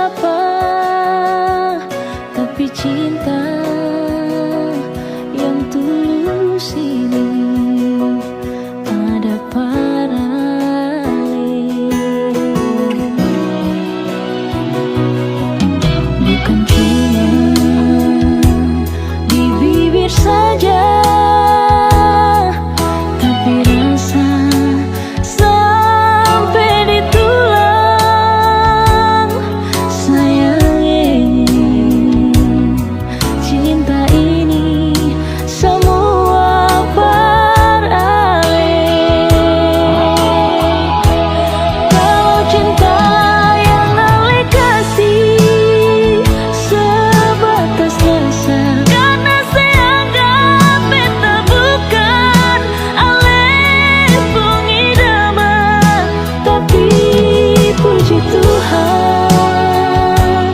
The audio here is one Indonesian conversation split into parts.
siapa, tapi cinta yang tulus ini ada paralel. Bukan cuma di bibir saja, tapi rasa sampai di tulang. Sayang, cinta ini semua paralel. Kalau cinta yang Ale kasih sebatas rasa, karena saya anggap beta bukan Ale pengidam. Tapi puji Tuhan,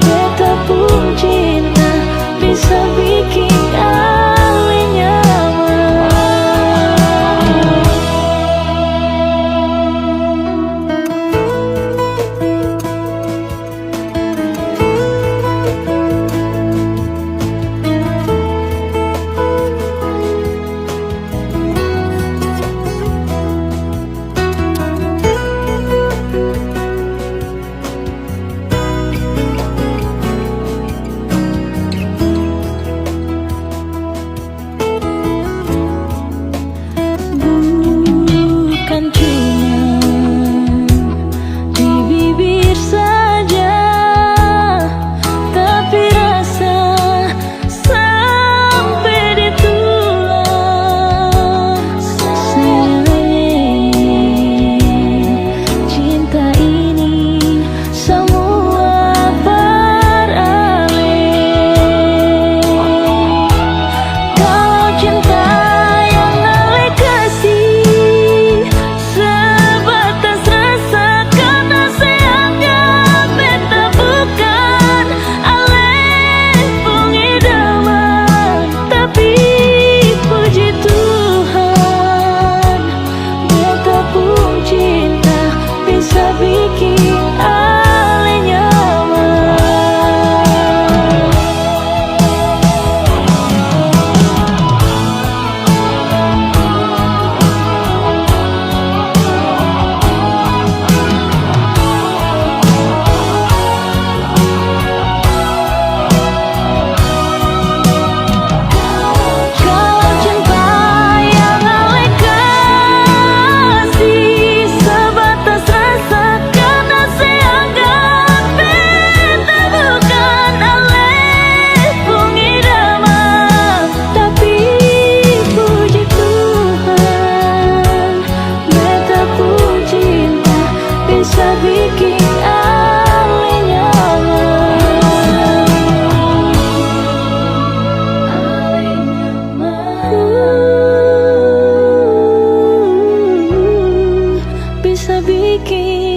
beta pun cinta bisa bikin Ale nyaman. Bukan cuma di bibir saja, tapi rasa sampai di tulang. Sayang, cinta ini semua paralel. Kalau cinta yang Ale kasih sebatas rasa, karena saya anggap beta bukan Ale pengidaman. Tapi puji Tuhan, beta pun cinta bisa bikin Ale nyaman. Kalau cinta yang Ale kasih sebatas rasa, karena saya anggap beta bukan Ale pengidaman. Tapi puji Tuhan, beta pun cinta bisa bikin Ale nyaman. Ale nyaman, bisa bikin